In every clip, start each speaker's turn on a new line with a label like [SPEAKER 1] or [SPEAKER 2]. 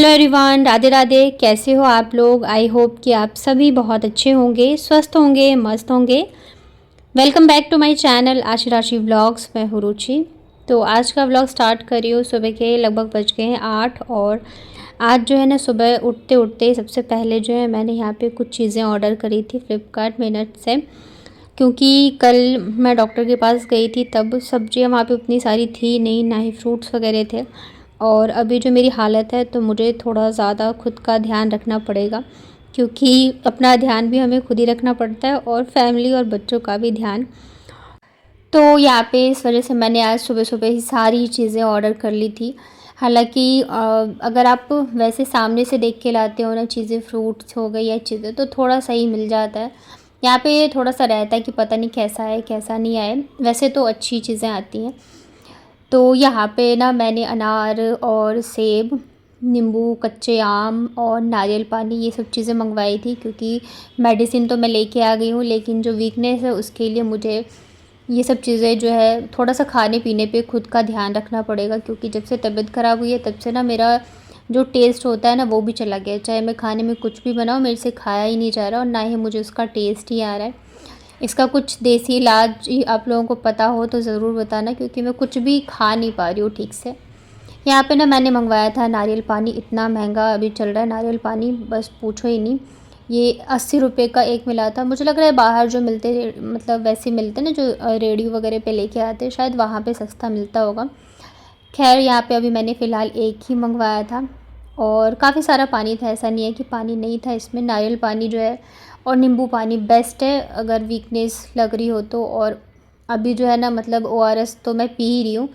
[SPEAKER 1] Hello everyone, Radhe Radhe. कैसे हो आप लोग? आई होप कि आप सभी बहुत अच्छे होंगे, स्वस्थ होंगे, मस्त होंगे। Welcome back to my channel Aashi Rashi vlogs. मैं हूँ रुचि। तो आज का व्लॉग स्टार्ट करी हूँ। सुबह के लगभग बज गए हैं 8 और आज जो है ना सुबह उठते उठते सबसे पहले जो है मैंने यहाँ पे कुछ चीज़ें ऑर्डर करी थी फ्लिपकार्ट मिनट से, क्योंकि कल मैं डॉक्टर के पास गई थी तब सब्जियाँ वहाँ पे उतनी सारी थी नहीं, ना ही फ्रूट्स वगैरह थे। और अभी जो मेरी हालत है तो मुझे थोड़ा ज़्यादा खुद का ध्यान रखना पड़ेगा, क्योंकि अपना ध्यान भी हमें खुद ही रखना पड़ता है और फैमिली और बच्चों का भी ध्यान। तो यहाँ पे इस वजह से मैंने आज सुबह सुबह ही सारी चीज़ें ऑर्डर कर ली थी। हालांकि अगर आप वैसे सामने से देख के लाते हो ना चीज़ें, फ्रूट्स हो गई या चीज़ें, तो थोड़ा सही मिल जाता है। यहाँ पे थोड़ा सा रहता है कि पता नहीं कैसा है कैसा नहीं आए। वैसे तो अच्छी चीज़ें आती हैं। तो यहाँ पे ना मैंने अनार और सेब, नींबू, कच्चे आम और नारियल पानी ये सब चीज़ें मंगवाई थी, क्योंकि मेडिसिन तो मैं लेके आ गई हूँ, लेकिन जो वीकनेस है उसके लिए मुझे ये सब चीज़ें जो है थोड़ा सा खाने पीने पे खुद का ध्यान रखना पड़ेगा। क्योंकि जब से तबीयत ख़राब हुई है तब से ना मेरा जो टेस्ट होता है ना वो भी चला गया है। चाहे मैं खाने में कुछ भी बनाऊँ मेरे से खाया ही नहीं जा रहा और ना ही मुझे उसका टेस्ट ही आ रहा है। इसका कुछ देसी इलाज ही आप लोगों को पता हो तो ज़रूर बताना, क्योंकि मैं कुछ भी खा नहीं पा रही हूँ ठीक से। यहाँ पे ना मैंने मंगवाया था नारियल पानी। इतना महंगा अभी चल रहा है नारियल पानी, बस पूछो ही नहीं। ये 80 रुपये का एक मिला था। मुझे लग रहा है बाहर जो मिलते मतलब वैसे मिलते ना जो रेडियो वगैरह पे लेके आते हैं, शायद वहाँ पे सस्ता मिलता होगा। खैर यहाँ पे अभी मैंने फ़िलहाल एक ही मंगवाया था और काफ़ी सारा पानी था, ऐसा नहीं है कि पानी नहीं था इसमें। नारियल पानी जो है और नींबू पानी बेस्ट है अगर वीकनेस लग रही हो तो। और अभी जो है ना मतलब ORS तो मैं पी ही रही हूँ,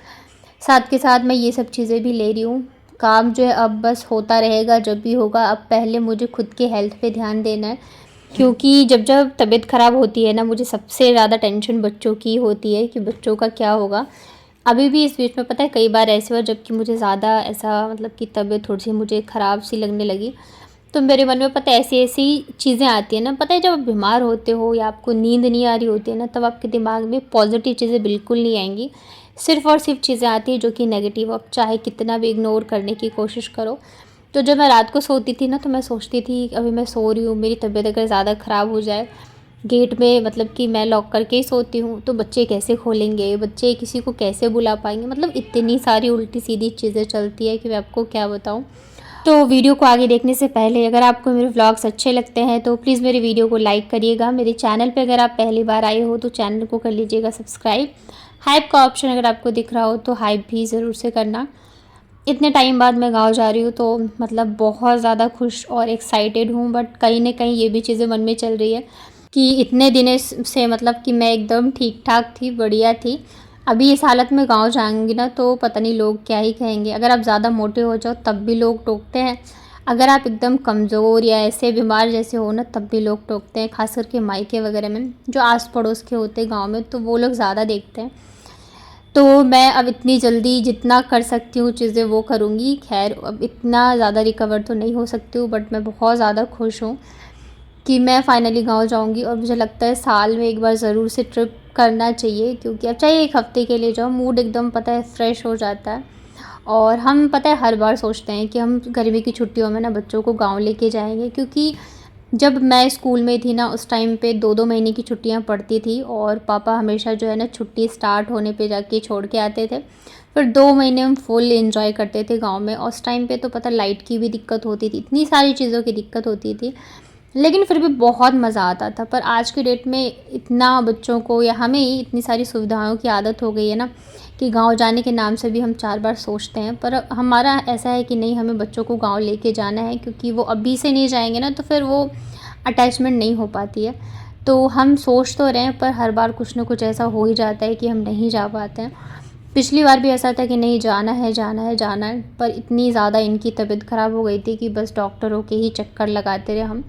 [SPEAKER 1] साथ के साथ मैं ये सब चीज़ें भी ले रही हूँ। काम जो है अब बस होता रहेगा जब भी होगा। अब पहले मुझे खुद के हेल्थ पे ध्यान देना है, क्योंकि जब जब तबीयत ख़राब होती है ना मुझे सबसे ज़्यादा टेंशन बच्चों की होती है कि बच्चों का क्या होगा। अभी भी इस बीच में पता है कई बार ऐसे हुआ जबकि मुझे ज़्यादा ऐसा मतलब कि तबीयत थोड़ी सी मुझे ख़राब सी लगने लगी, तो मेरे मन में पता है ऐसी ऐसी चीज़ें आती हैं ना। पता है जब आप बीमार होते हो या आपको नींद नहीं आ रही होती है ना, तब आपके दिमाग में पॉजिटिव चीज़ें बिल्कुल नहीं आएंगी। सिर्फ़ और सिर्फ चीज़ें आती हैं जो कि नेगेटिव। आप चाहे कितना भी इग्नोर करने की कोशिश करो। तो जब मैं रात को सोती थी ना तो मैं सोचती थी अभी मैं सो रही हूँ, मेरी तबीयत अगर ज़्यादा ख़राब हो जाए, गेट में मतलब कि मैं लॉक करके ही सोती हूँ, तो बच्चे कैसे खोलेंगे, बच्चे किसी को कैसे बुला पाएंगे। मतलब इतनी सारी उल्टी सीधी चीज़ें चलती है कि मैं आपको क्या बताऊँ। तो वीडियो को आगे देखने से पहले अगर आपको मेरे व्लॉग्स अच्छे लगते हैं तो प्लीज़ मेरे वीडियो को लाइक करिएगा। मेरे चैनल पे अगर आप पहली बार आए हो तो चैनल को कर लीजिएगा सब्सक्राइब। हाइप का ऑप्शन अगर आपको दिख रहा हो तो हाइप भी ज़रूर से करना। इतने टाइम बाद मैं गाँव जा रही हूँ तो मतलब बहुत ज़्यादा खुश और एक्साइटेड हूँ, बट कहीं ना कहीं ये भी चीज़ें मन में चल रही है कि इतने दिनों से मतलब कि मैं एकदम ठीक ठाक थी, बढ़िया थी। अभी इस हालत में गांव जाऊंगी ना तो पता नहीं लोग क्या ही कहेंगे। अगर आप ज़्यादा मोटे हो जाओ तब भी लोग टोकते हैं, अगर आप एकदम कमज़ोर या ऐसे बीमार जैसे हो ना तब भी लोग टोकते हैं। खास करके मायके वगैरह में जो आस पड़ोस के होते हैं गाँव में, तो वो लोग ज़्यादा देखते हैं। तो मैं अब इतनी जल्दी जितना कर सकती हूँ चीज़ें वो करूँगी। खैर अब इतना ज़्यादा रिकवर तो नहीं हो सकती हूँ, बट मैं बहुत ज़्यादा खुश हूँ कि मैं फ़ाइनली गाँव जाऊँगी। और मुझे लगता है साल में एक बार ज़रूर से ट्रिप करना चाहिए, क्योंकि अब चाहे एक हफ़्ते के लिए जाओ मूड एकदम पता है फ्रेश हो जाता है। और हम पता है हर बार सोचते हैं कि हम गर्मी की छुट्टियों में ना बच्चों को गाँव लेके जाएंगे, क्योंकि जब मैं स्कूल में थी ना उस टाइम पे 2-2 महीने की छुट्टियां पड़ती थी और पापा हमेशा जो है ना छुट्टी स्टार्ट होने पे जाके छोड़ के आते थे। फिर 2 महीने हम फुल एंजॉय करते थे गांव में। और उस टाइम पे तो पता लाइट की भी दिक्कत होती थी, इतनी सारी चीज़ों की दिक्कत होती थी, लेकिन फिर भी बहुत मज़ा आता था। पर आज की डेट में इतना बच्चों को या हमें ही इतनी सारी सुविधाओं की आदत हो गई है ना कि गांव जाने के नाम से भी हम 4 बार सोचते हैं। पर हमारा ऐसा है कि नहीं, हमें बच्चों को गांव लेके जाना है, क्योंकि वो अभी से नहीं जाएंगे ना तो फिर वो अटैचमेंट नहीं हो पाती है। तो हम सोच तो रहे हैं पर हर बार कुछ ना कुछ ऐसा हो ही जाता है कि हम नहीं जा पाते हैं। पिछली बार भी ऐसा था कि नहीं जाना है जाना है जाना है, पर इतनी ज़्यादा इनकी तबीयत ख़राब हो गई थी कि बस डॉक्टरों के ही चक्कर लगाते रहे हम,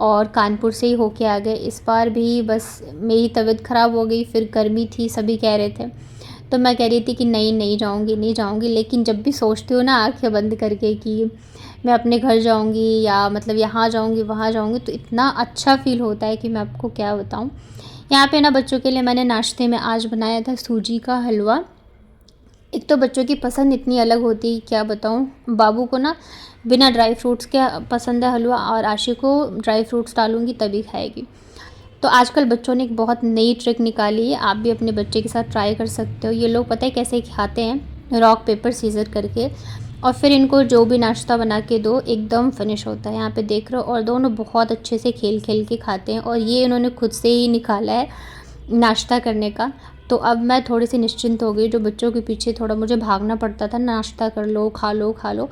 [SPEAKER 1] और कानपुर से ही होके आ गए। इस बार भी बस मेरी तबीयत ख़राब हो गई, फिर गर्मी थी, सभी कह रहे थे, तो मैं कह रही थी कि नहीं नहीं जाऊँगी नहीं जाऊँगी। लेकिन जब भी सोचती हूँ ना आँखें बंद करके कि मैं अपने घर जाऊँगी या मतलब यहाँ जाऊँगी वहाँ जाऊँगी, तो इतना अच्छा फ़ील होता है कि मैं आपको क्या बताऊँ। यहाँ पे ना बच्चों के लिए मैंने नाश्ते में आज बनाया था सूजी का हलवा। एक तो बच्चों की पसंद इतनी अलग होती है, क्या बताऊँ। बाबू को ना बिना ड्राई फ्रूट्स के पसंद है हलवा, और आशी को ड्राई फ्रूट्स डालूँगी तभी खाएगी। तो आजकल बच्चों ने एक बहुत नई ट्रिक निकाली है, आप भी अपने बच्चे के साथ ट्राई कर सकते हो। ये लोग पता है कैसे खाते हैं, रॉक पेपर सीज़र करके, और फिर इनको जो भी नाश्ता बना के दो एकदम फिनिश होता है। यहाँ पे देख रहे हो, और दोनों बहुत अच्छे से खेल खेल के खाते हैं, और ये इन्होंने खुद से ही निकाला है नाश्ता करने का। तो अब मैं थोड़ी सी निश्चिंत हो गई, जो बच्चों के पीछे थोड़ा मुझे भागना पड़ता था, नाश्ता कर लो खा लो खा लो,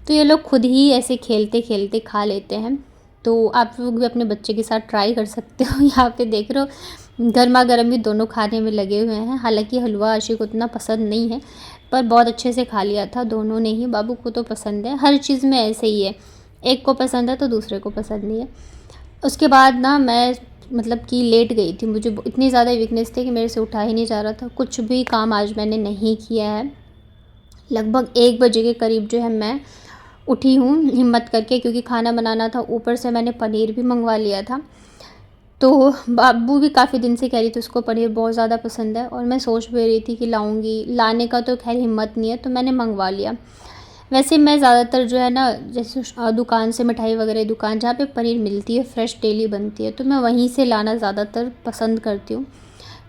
[SPEAKER 1] तो ये लोग खुद ही ऐसे खेलते खेलते खा लेते हैं। तो आप लोग भी अपने बच्चे के साथ ट्राई कर सकते हो। यहाँ पे देख रहे हो, गर्मा गर्म भी दोनों खाने में लगे हुए हैं। हालांकि हलवा आशी को उतना पसंद नहीं है, पर बहुत अच्छे से खा लिया था दोनों ने ही। बाबू को तो पसंद है, हर चीज़ में ऐसे ही है, एक को पसंद है तो दूसरे को पसंद नहीं है। उसके बाद ना मैं मतलब कि लेट गई थी, मुझे इतनी ज़्यादा वीकनेस थी कि मेरे से उठा ही नहीं जा रहा था। कुछ भी काम आज मैंने नहीं किया है। लगभग 1 बजे के करीब जो है मैं उठी हूँ हिम्मत करके, क्योंकि खाना बनाना था, ऊपर से मैंने पनीर भी मंगवा लिया था। तो बाबू भी काफ़ी दिन से कह रही थी, उसको पनीर बहुत ज़्यादा पसंद है, और मैं सोच भी रही थी कि लाऊंगी, लाने का तो खैर हिम्मत नहीं है, तो मैंने मंगवा लिया। वैसे मैं ज़्यादातर जो है ना, जैसे दुकान से मिठाई वगैरह दुकान जहाँ पे पनीर मिलती है फ्रेश डेली बनती है, तो मैं वहीं से लाना ज़्यादातर पसंद करती हूँ,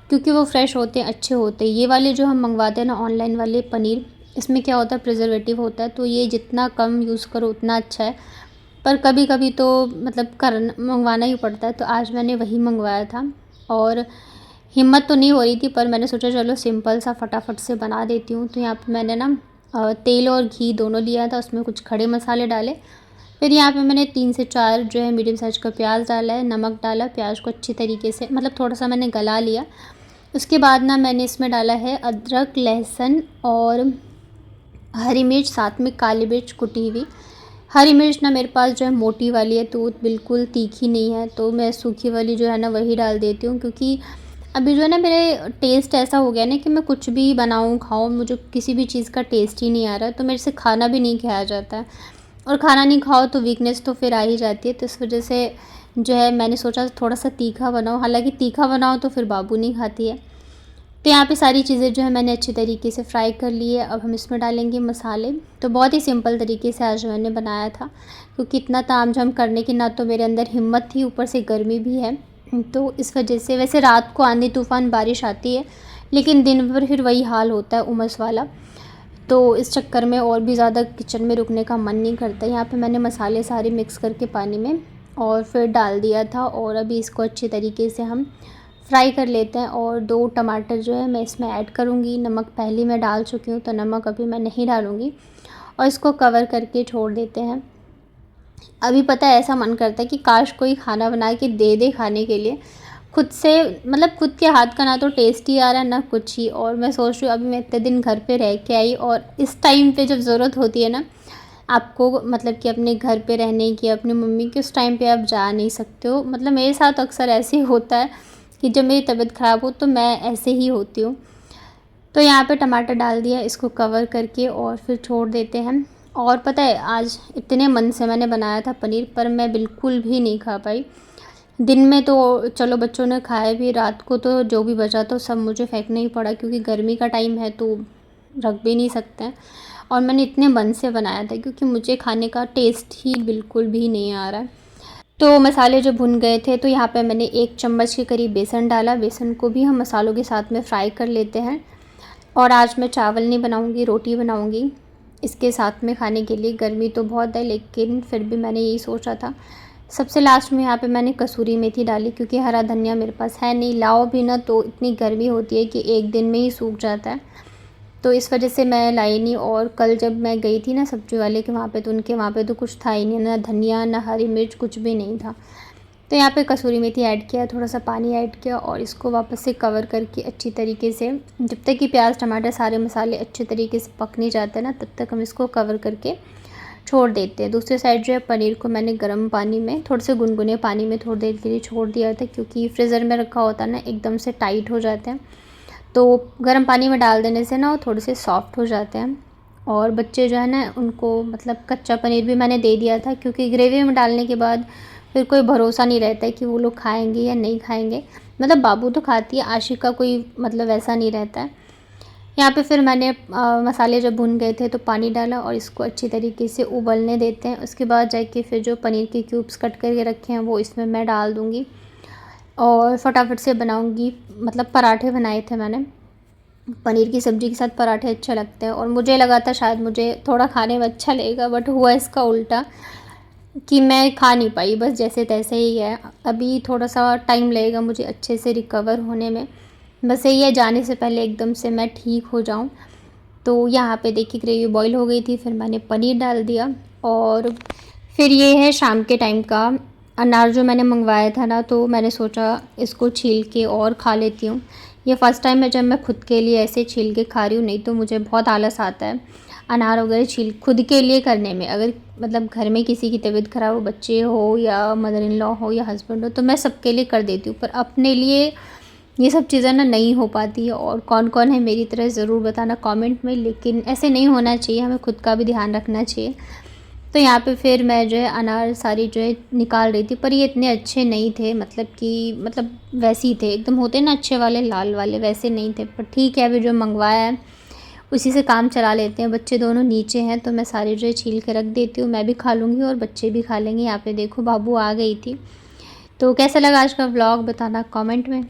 [SPEAKER 1] क्योंकि वो फ्रेश होते हैं, अच्छे होते हैं। ये वाले जो हम मंगवाते हैं ना ऑनलाइन वाले पनीर, इसमें क्या होता है, प्रिजर्वेटिव होता है, तो ये जितना कम यूज़ करो उतना अच्छा है। पर कभी कभी तो मतलब मंगवाना ही पड़ता है, तो आज मैंने वही मंगवाया था। और हिम्मत तो नहीं हो रही थी, पर मैंने सोचा चलो सिंपल सा फटाफट से बना देती हूँ। तो यहाँ पे मैंने ना तेल और घी दोनों लिया था, उसमें कुछ खड़े मसाले डाले। फिर यहाँ पे मैंने 3 से 4 जो है मीडियम साइज़ का प्याज डाला है, नमक डाला, प्याज को अच्छी तरीके से मतलब थोड़ा सा मैंने गला लिया। उसके बाद ना मैंने इसमें डाला है अदरक, लहसुन और हरी मिर्च, साथ में काली मिर्च कुटी हुई। हरी मिर्च ना मेरे पास जो है मोटी वाली है, तो बिल्कुल तीखी नहीं है, तो मैं सूखी वाली जो है ना वही डाल देती हूँ। क्योंकि अभी जो है ना मेरे टेस्ट ऐसा हो गया ना कि मैं कुछ भी बनाऊँ खाऊँ, मुझे किसी भी चीज़ का टेस्ट ही नहीं आ रहा है, तो मेरे से खाना भी नहीं खाया जाता है, और खाना नहीं खाओ तो वीकनेस तो फिर आ ही जाती है। तो इस वजह से जो है मैंने सोचा थोड़ा सा तीखा बनाऊँ, हालांकि तीखा बनाओ तो फिर बाबू नहीं खाती है। तो यहाँ पे सारी चीज़ें जो है मैंने अच्छी तरीके से फ्राई कर ली है। अब हम इसमें डालेंगे मसाले। तो बहुत ही सिंपल तरीके से आज मैंने बनाया था, क्योंकि इतना तामझाम करने की ना तो मेरे अंदर हिम्मत थी, ऊपर से गर्मी भी है, तो इस वजह से। वैसे रात को आंधी तूफ़ान बारिश आती है, लेकिन दिन भर फिर वही हाल होता है, उमस वाला, तो इस चक्कर में और भी ज़्यादा किचन में रुकने का मन नहीं करता। यहाँ पे मैंने मसाले सारे मिक्स करके पानी में और फिर डाल दिया था, और अभी इसको अच्छे तरीके से हम फ्राई कर लेते हैं। और 2 टमाटर जो है मैं इसमें ऐड करूँगी। नमक पहले मैं डाल चुकी हूँ, तो नमक अभी मैं नहीं डालूँगी, और इसको कवर करके छोड़ देते हैं। अभी पता है ऐसा मन करता है कि काश कोई खाना बना के दे दे खाने के लिए, खुद से मतलब खुद के हाथ का ना तो टेस्ट ही आ रहा है ना कुछ ही। और मैं सोच रही हूँ, अभी मैं इतने दिन घर पे रह के आई, और इस टाइम पे जब ज़रूरत होती है ना आपको, मतलब कि अपने घर पे रहने की, अपनी मम्मी के, उस टाइम पे आप जा नहीं सकते हो। मतलब मेरे साथ अक्सर ऐसे ही होता है कि जब मेरी तबीयत ख़राब हो तो मैं ऐसे ही होती हूँ। तो यहाँ पे टमाटर डाल दिया, इसको कवर करके और फिर छोड़ देते हैं। और पता है आज इतने मन से मैंने बनाया था पनीर, पर मैं बिल्कुल भी नहीं खा पाई। दिन में तो चलो बच्चों ने खाया भी, रात को तो जो भी बचा तो सब मुझे फेंकना ही पड़ा, क्योंकि गर्मी का टाइम है तो रख भी नहीं सकते हैं। और मैंने इतने मन से बनाया था, क्योंकि मुझे खाने का टेस्ट ही बिल्कुल भी नहीं आ रहा है। तो मसाले जो भुन गए थे, तो यहाँ पे मैंने 1 चम्मच के करीब बेसन डाला। बेसन को भी हम मसालों के साथ में फ्राई कर लेते हैं। और आज मैं चावल नहीं बनाऊँगी, रोटी बनाऊँगी इसके साथ में खाने के लिए। गर्मी तो बहुत है, लेकिन फिर भी मैंने यही सोचा था। सबसे लास्ट में यहाँ पे मैंने कसूरी मेथी डाली, क्योंकि हरा धनिया मेरे पास है नहीं, लाओ भी ना तो इतनी गर्मी होती है कि 1 दिन में ही सूख जाता है, तो इस वजह से मैं लाई नहीं। और कल जब मैं गई थी ना सब्ज़ी वाले के वहाँ पे, तो उनके वहाँ पे तो कुछ था ही नहीं, ना धनिया ना हरी मिर्च, कुछ भी नहीं था। तो यहाँ पे कसूरी मेथी ऐड किया, थोड़ा सा पानी ऐड किया, और इसको वापस से कवर करके अच्छी तरीके से, जब तक कि प्याज टमाटर सारे मसाले अच्छे तरीके से पक नहीं जाते ना, तब तक हम इसको कवर करके छोड़ देते हैं। दूसरी साइड जो है पनीर को मैंने गर्म पानी में, थोड़े से गुनगुने पानी में थोड़ी देर के लिए छोड़ दिया था, क्योंकि फ्रीज़र में रखा होता है ना एकदम से टाइट हो जाते हैं, तो गर्म पानी में डाल देने से ना वो थोड़े से सॉफ्ट हो जाते हैं। और बच्चे जो है ना उनको मतलब कच्चा पनीर भी मैंने दे दिया था, क्योंकि ग्रेवी में डालने के बाद फिर कोई भरोसा नहीं रहता है कि वो लोग खाएंगे या नहीं खाएंगे। मतलब बाबू तो खाती है, आशिक का कोई मतलब ऐसा नहीं रहता है। यहाँ पे फिर मैंने मसाले जब भुन गए थे तो पानी डाला और इसको अच्छी तरीके से उबलने देते हैं। उसके बाद जाके फिर जो पनीर के क्यूब्स कट करके रखे हैं वो इसमें मैं डाल दूँगी और फटाफट से बनाऊँगी। मतलब पराठे बनाए थे मैंने, पनीर की सब्ज़ी के साथ पराठे अच्छे लगते हैं और मुझे लगा था शायद मुझे थोड़ा खाने में अच्छा लगेगा, बट हुआ इसका उल्टा कि मैं खा नहीं पाई, बस जैसे तैसे ही है। अभी थोड़ा-सा टाइम लगेगा मुझे अच्छे से रिकवर होने में। बस यही है, जाने से पहले एकदम से मैं ठीक हो जाऊँ। तो यहाँ पे देखिए ग्रेवी बॉईल हो गई थी, फिर मैंने पनीर डाल दिया और फिर ये है शाम के टाइम का अनार जो मैंने मंगवाया था ना, तो मैंने सोचा इसको छील के और खा लेती हूँ। ये फ़र्स्ट टाइम है जब मैं खुद के लिए ऐसे छील के खा रही हूँ, नहीं तो मुझे बहुत आलस आता है अनार वगैरह छील खुद के लिए करने में। अगर मतलब घर में किसी की तबीयत ख़राब हो, बच्चे हो या मदर इन लॉ हो या हस्बैंड हो, तो मैं सबके लिए कर देती हूँ, पर अपने लिए ये सब चीज़ें ना नहीं हो पाती है। और कौन-कौन है मेरी तरह ज़रूर बताना कमेंट में, लेकिन ऐसे नहीं होना चाहिए, हमें खुद का भी ध्यान रखना चाहिए। तो यहाँ पे फिर मैं जो है अनार सारी जो है निकाल रही थी, पर ये इतने अच्छे नहीं थे, मतलब कि वैसे ही थे एकदम, होते ना अच्छे वाले लाल वाले, वैसे नहीं थे। पर ठीक है, अभी जो मंगवाया है उसी से काम चला लेते हैं। बच्चे दोनों नीचे हैं तो मैं सारी जो है छील के रख देती हूँ, मैं भी खा लूँगी और बच्चे भी खा लेंगे। यहाँ पे देखो बाबू आ गई थी। तो कैसा लगा आज का व्लॉग बताना कमेंट में।